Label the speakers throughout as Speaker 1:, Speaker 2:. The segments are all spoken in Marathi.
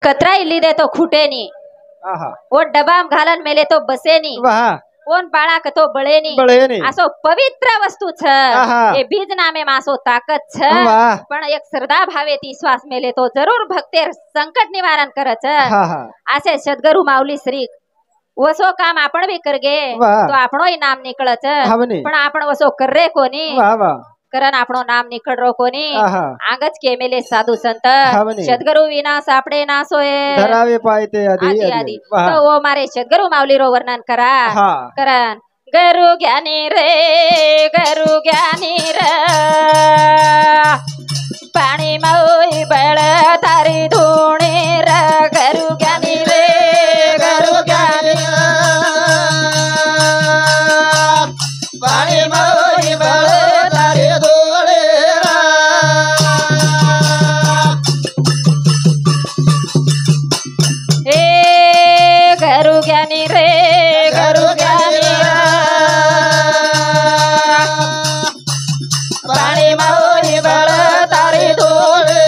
Speaker 1: कतराई लिदे तो खुटेनी वो डबाम घालन मेले तो बसेनी कोण बाळाक तो बळेनी असो पवित्र वस्तू छ ए बीज नामे मासो ताकत छ पण एक श्रद्धा भावे ती श्वास मेले तो जरूर भक्तेर संकट निवारण करच असे सद्गुरु माऊली श्री वसो काम आपण भी करगे तो आपणो नाम निकळच पण आपण वसो कररे कोणी करण आपणो नाम निकळरो कोणी आगच के मेले साधू संत सद्गुरु विना सापडे ना सोये
Speaker 2: धरावे पायते आदि
Speaker 1: आदि तो वो मारे सद्गुरु माऊली रो वर्णन करा करण गरु ज्ञानी रे पाणी मौई बळ तारी धुणे र गरु ज्ञानी रे
Speaker 2: पाणी मौई बळ तारी धुणे
Speaker 1: हे गरु ज्ञानी रे पाणी मौई बळ तारी धुणे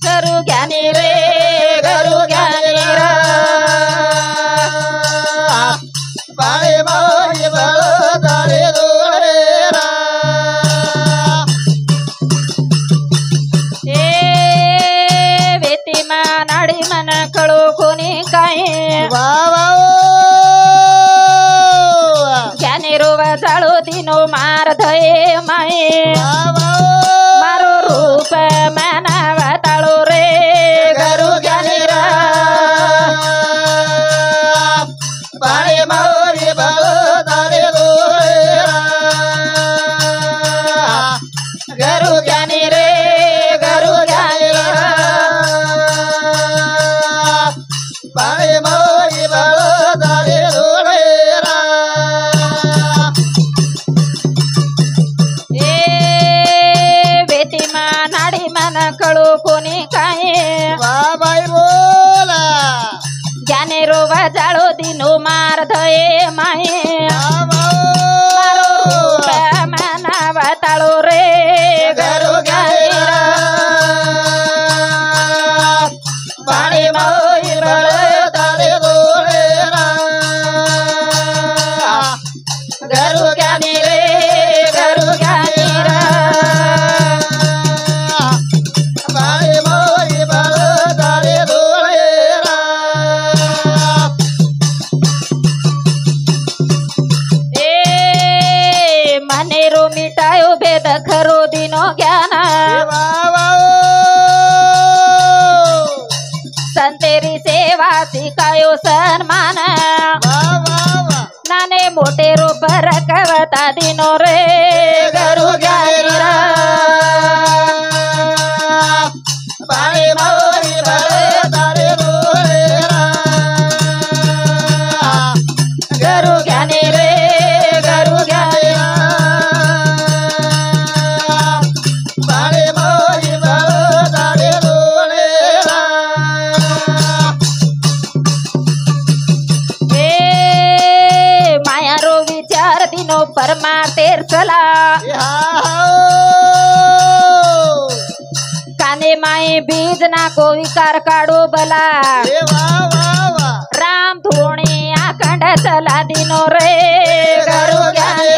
Speaker 1: गरु ज्ञानी रे
Speaker 2: पाणी मौई बळ तारी धुणे
Speaker 1: ए वेती मा नाडी मन कळो कोणी काय ज्ञानी रोव जाळो दिनो मार धये माये मारो रूप मानव ताळो रे गरु ज्ञानी रा
Speaker 2: पाणी मौई बळ तारी धुणे
Speaker 1: गरु ज्ञानी रे
Speaker 2: पाणी मौई बळ तारी धुणे
Speaker 1: ए बेटी मा नाडी मन कळू कोणी काय
Speaker 2: बाई बोला
Speaker 1: ज्ञाने रोवा जाळो दिनो मार धये माये मारो रूप मानव ताळो रे गरु ज्ञानी रा
Speaker 2: पाणी मौई बळ तारी धुणे
Speaker 1: गरु ज्ञानी रे
Speaker 2: पाणी मौई बळ तारी धुणे
Speaker 1: ए मने रो मिटायो भेद खरो दिनो ज्ञान संतेरी सेवा सिकायो सन्मान नाने मोटे रो पर कवता दिनो रे गरु ज्ञानी रा
Speaker 2: पाणी मौई बळ तारी धुणे
Speaker 1: गरु ज्ञानी रे
Speaker 2: पाणी मौई बळ तारी धुणे
Speaker 1: ए माया रो विचार दिनो परमातेर चला काने माये बीज ना को विकार काढो बला राम धोणे आखंड चला दिनो रे गरु ज्ञानी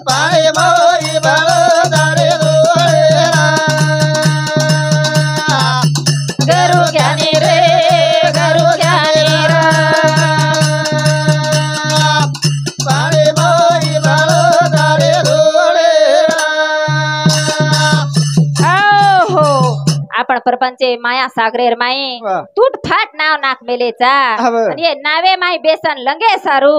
Speaker 2: पाणी मौई बळ तारी धुणे
Speaker 1: गरु ज्ञानी रे
Speaker 2: पाणी मौई बळ तारी धुणे
Speaker 1: हो आपण परपंचे माया सागरेर माई तूट फाट नाव नाक मेलेचा आणि हे नावे माई बेसन लंगे सारू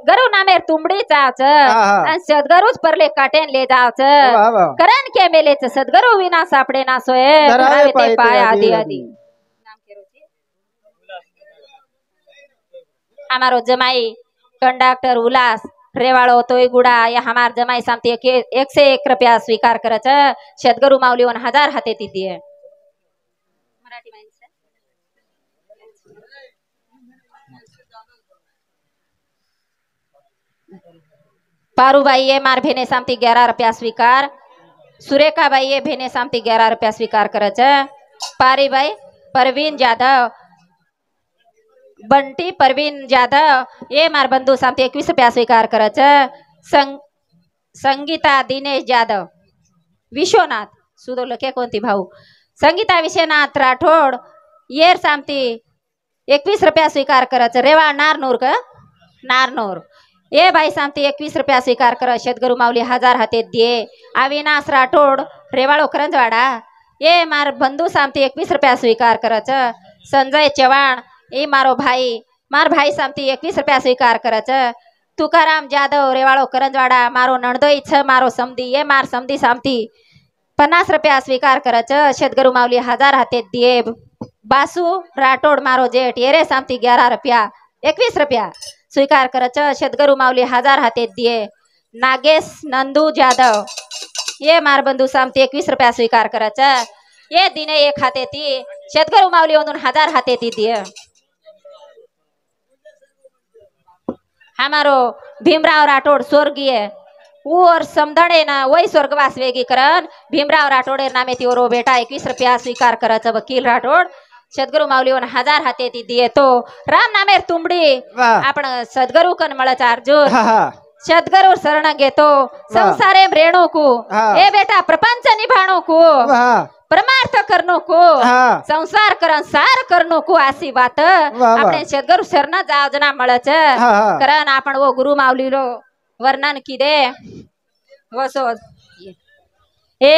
Speaker 1: गरु नामेर तुंबडी चावच आणि सद्गुरुच परले काटेन ले जावच करण के मेलेच सद्गुरु विना सापडे ना सोये धरावे ते पाय आदि आदि हमारो जमाई कंडक्टर उल्लास रेवाड़ो तोयगुड़ा या हमार जमाई सामती 101 स्वीकार करच सद्गुरु माऊली 1000 हाते तिथे मराठी माणसं पारूबाई ये मार भेने सामती 11 रुपया स्वीकार सुरेखाबाई ये भेने सामती 11 रुपया स्वीकार करच। पारीबाई परवीन जाधव बंटी परवीन जाधव ये मार बंधू सामती 21 रुपया स्वीकार करच। संगीता दिनेश जाधव विश्वनाथ सुदो लके कोणती भाऊ संगीता विश्वनाथ राठोड येर सामती 21 रुपया स्वीकार करच। रेवा नारनूर का नारनूर ये बाई सामती 21 रुपया स्वीकार कर। शेतगरू माऊली 1000 हाते दिए। अविनाश राठोड रेवाड़ो करंजवाड़ा ये मार बंधू सामती 21 रुपया स्वीकार करच। संजय चव्हाण ये मार भाई सामती 21 रुपया स्वीकार करच। तुकाराम जाधव रेवाड़ो करंजवाड़ा मारो नणदोई छ मारो समधी ये मार समधी सामती 50 रुपया स्वीकार करच। शेतगरू माऊली 1000 हाते दिए। बासु राठोड मारो जेठ ये रे सामती 11 रुपया 21 रुपया स्वीकार करच। शेतगरू माऊली 1000 हाते दिए। नागेश नंदू जाधव ये मार बंधू सामती 21 रुपया स्वीकार करच। ये दिने 1 हाते ती शेतगरू माऊली 1000 हाते ती दिए। हमारो भीमराव राठोड स्वर्गीय और समधणे ना वही स्वर्गवास वेगी करन भीमराव राठोडे नामे ती ओरो बेटा 21 रुपया स्वीकार करच। वकील राठोड सद्गुरु माऊली 1000 हाते ती दिए तो राम नामेर तुंबडी आपण सद्गुरु कन मळच अर्जुन सद्गुरु शरण घेतो संसारे रेणू को ए बेटा प्रपंच निभाणो को परमार्थ करनो को संसार करन सार करनो को आसी बात આપણે સદગુરુ શરણ જાવ जना મળચ કરન आपण वो गुरु माऊली लो वर्णन किदे वसो ए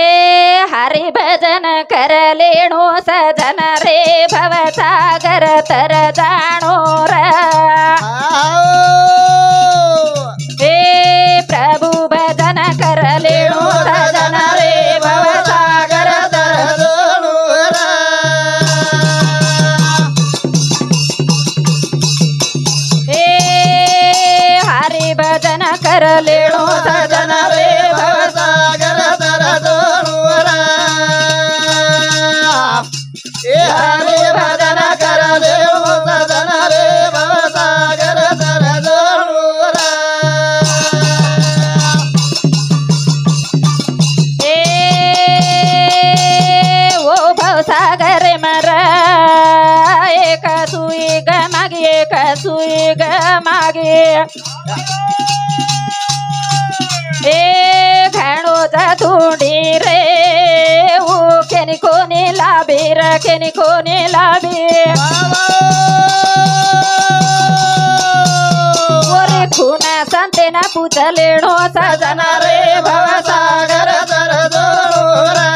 Speaker 1: हरि भजन कर लेणो सजन रे भव सागर तर जाणो रे ए प्रभु भजन कर लेणो सजन रे भव सागर तर जाणो रे ए हरि भजन कर लेणो सजन रे भव सागर तर
Speaker 2: हरि भजन कर लेणो सजन रे भव सागर तर जाणो रे
Speaker 1: ए वो भव सागर मर एक सुई ग मागे एक सुई ग मागे ए घणो जाधुडी रे ऊ केनी कोणी लाभे रे केनी कोणी लाभे ओरे खुना संते ना पूजलेणो सजन रे भव सागर तर जाणो रे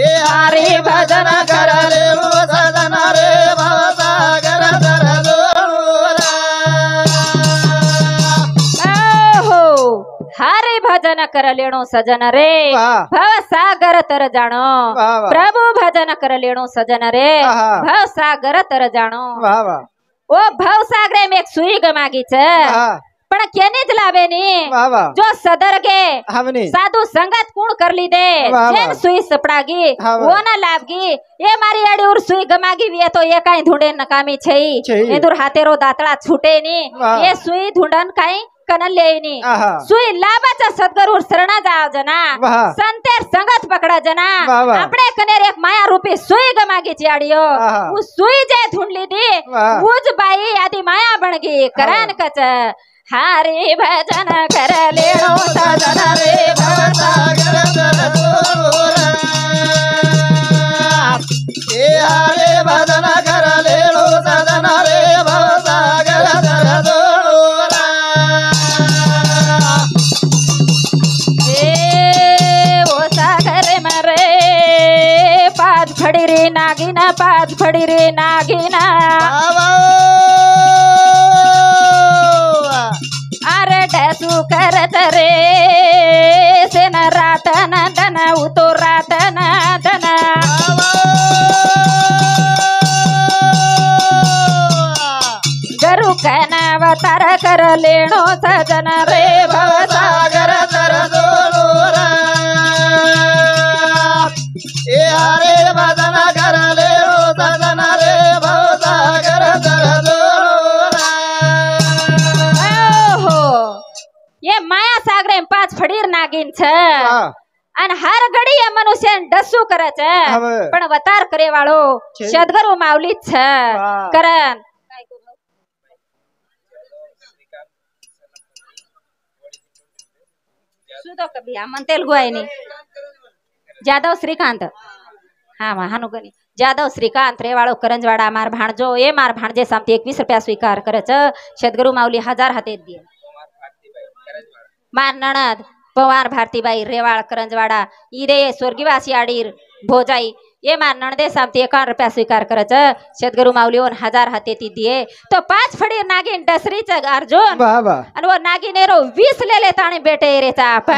Speaker 2: ए हरि भजन कर लेणो सजन रे भव सागर तर जाणो रे
Speaker 1: हरि भजन कर लेणो सजन रे भव सागर तर जाणो प्रभु भजन कर लेणो सजन रे भव सागर तर जाणो ओ भव सागरे में एक सुई गमागी छ पण केने ज लावे नी जो सदरगे साधु संगत कुण कर ली दे जेन सुई सपड़ागी वो ना लाभगी ये मारी आड़ी और सुई गमागी वे तो ये काई ढूंढे नकामी छई एदुर हातेरो दातळा छूटे नी ये सुई ढूंढन काई कनल लेनी सुई लाभाचा सद्गुरु शरणा जाव जना संतेर संगत पकड़ा जना अपने कनेर एक माया रूपी सुई गमागी चियाड़ियो वो सुई जे ढूंढ ली दी उज बाई आदि माया बन गई करन कच हरि भजन कर लेणो सजन रे भव सागर तर
Speaker 2: जाणो रे ए हरि भजन कर लेणो सजन रे भव सागर तर जाणो रे
Speaker 1: ए ओ सागर मरे पाच फड़ी रे नागिना पाच फड़ी रे नागिना अरे डसू करत रे सेन रातन दन उतो रातन दन गरु कन अवतार कर लेणो सजन रे भव सागर तर
Speaker 2: जाणो रे ए हरि भजन कर लेणो सजन रे भव सागर तर जाणो रे
Speaker 1: ये माया सागरे में पांच फड़ीर नाग नागिन छ અને હર ઘડીએ મનુષ્ય ડસુ કરે છે પણ વતાર કરે વાળો સદગુરુ માવલી જ છે કરણ શું તો કભી આ મન તેલુગુ આય ની જાદવ શ્રીકાંત હા મહાનુગની જાદવ શ્રીકાંત રે વાળો કરંજવાડા માર ભાણજો એ માર ભાણજે સામથી 21 રૂપિયા સ્વીકાર કરે છે સદગુરુ માવલી 1000 હાથે દે માર નણદ पवार भारतीबाई रेवाड़ करंजवाड़ा ईरे स्वर्गीवासी आडीर भोजाई ये मार नणदे सामती 51 रुपया स्वीकार करे छ सदगुरु माऊलीओन 1000 हातेती दिए तो 5 फडीर नागिन डसरी च अर्जुन अन वो नागिनेरो 20 ले ले ताणे बेटे रे चाप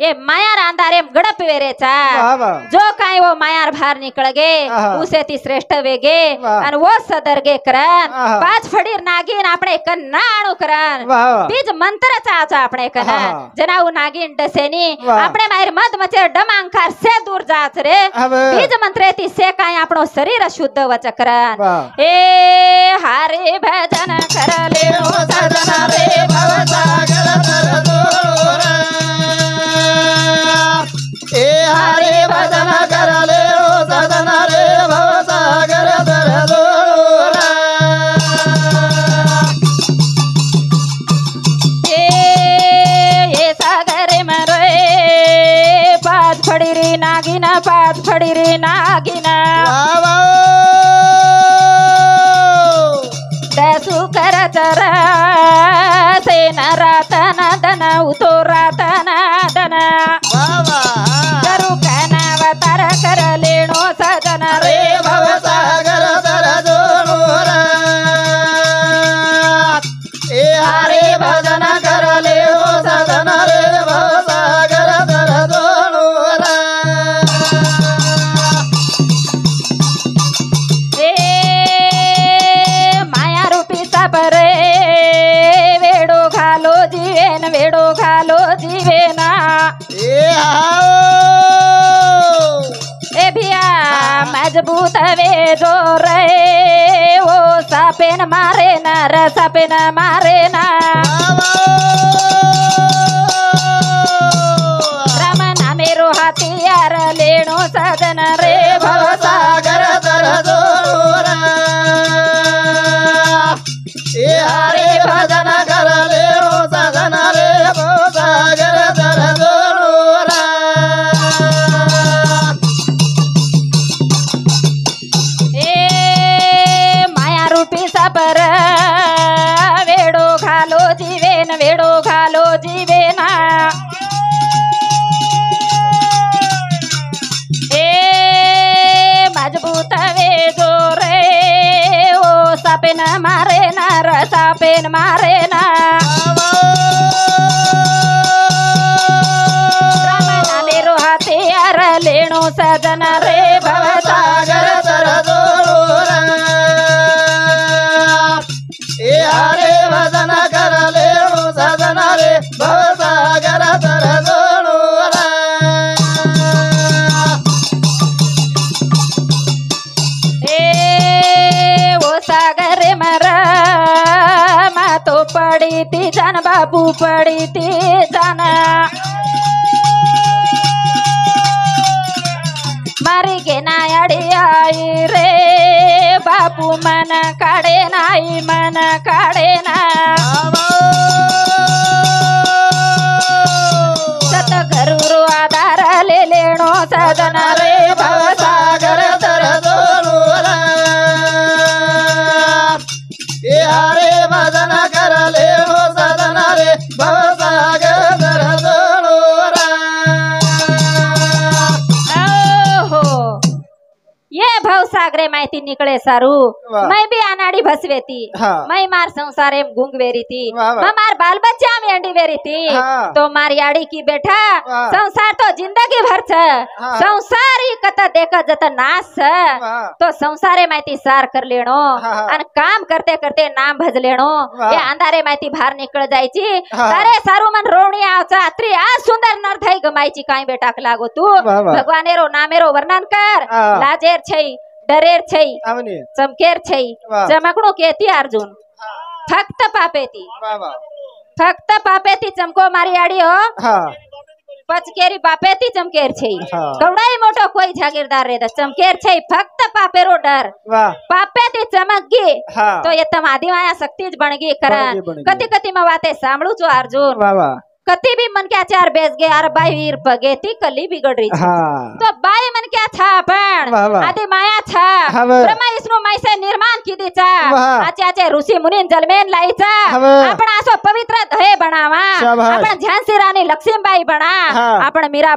Speaker 1: ये मायार अंधारे गड़प वेरे चा जो काई वो मायार भार निकल गे उसे ती श्रेष्ठ वेगे अन वो सदरगे करन 5 फडीर नागिन आपणे कन नाणु करन बीज मंत्र चाचा आपणे कन जनाऊ नागिन डसेनी आपणे मायर मद मचे डमांकार से दूर जाच रे बीज मंत्रेती से काय आपणो शरीर शुद्ध वचकरन ए हरे भजन कर ले ओ सजन रे भव सागर तर दूर ए हरे भजन कर ले ओ सजन रे भव सागर तर दूर ए सागर मरे पाँच फड़ी रे नागिना पाँच फड़ी रे नागिना दसु कर चर से न रातन दन उतो रातन दन करू कनावतार कर लेणो सजन रे भव सागर तर दूर ए हरे भजन कर ले ओ सजन रे भव सागर तर दूर ए माया रूपी सापरे वेडो घालो जीवेना ए भिया मजबूत वे जो रे वो सापेन मारे ना र सापेन मारे ना रमना मेरो हथियार लेणो सजन रे भव सागर तर दूर ए हरे भजन कर लेणो सजन रे भव सागर तर दूर ए माया रूपी सापर वेडो घालो जीवेना ए मजबूत वे जो रे ओ सापेन मारे ना र सापेन मारे ना रमना मेरो हथियार लेणो सजन रे भव सागर तर दूर ए हरे भजन कर लेणो सजन रे भव सागर तर दूर ए वो सागर मरा मा तो पड़ी थी जान बाबू पड़ी थी जाना मारी के नायड़ी आई रे बापू मन काढ़े नाई मन काढ़े ना सत घरू आधार ले लेणो सजन रे भव सागर तर दूर ए हरे भजन कर लेणो सजन रे भव सागर तर दूर ये भव सागरे माहिती निकळे सारू मैं भी अनाड़ी भसवेती मैं मार संसारे गुंगवेरी थी मैं मार बाल बच्चा में अंडी वेरी थी तो मारी आड़ी की बेटा संसार तो जिंदगी भर छ संसार ही कत देखा जत नाश तो संसारे माहिती सार कर लेणो अन काम करते करते नाम भज लेणो ये अंधारे माहिती बाहर निकळ जायची अरे सारू मन रोवणी आवचा अत्री आ सुंदर नरथई गमायची काय बेटा लागो तू भगवानेरो नामेरो वर्णन कर लाजेर छई डरेर छई चमकेर छई चमकणो केती अर्जुन फक्त पापेती चमको मारी आड़ी हो पचकेरी बापे ती चमकेर छे
Speaker 2: हाँ।
Speaker 1: कवडाई मोटो कोई जागीरदार रे चमकेर छे फक्त पापेरो डर
Speaker 2: वाह
Speaker 1: पापे ती चमक गी
Speaker 2: हाँ।
Speaker 1: तो ये तमादी माया शक्ति ज बन गई करन
Speaker 2: बन गई।
Speaker 1: कति कति में बातें सांभळू छो अर्जुन
Speaker 2: वाह वाह
Speaker 1: कति भी मन के आचार बेस गए अरे बाई वीर पगे ती कली बिगड़ रही छे।
Speaker 2: हाँ।
Speaker 1: तो बाई मन क्या था पण
Speaker 2: वाह वाह।
Speaker 1: आदि माया था
Speaker 2: हाँ वाह।
Speaker 1: ब्रह्मा विष्णु मई से निर्माण की दी चा
Speaker 2: वाह।
Speaker 1: आचे आचे ऋषि मुनि जलमेन लाई चा
Speaker 2: हाँ वाह।
Speaker 1: आपण आसो पवित्र दहे बनावा
Speaker 2: शाबाश।
Speaker 1: आपण झांसी रानी लक्ष्मीबाई बना
Speaker 2: हाँ।
Speaker 1: आपण मीरा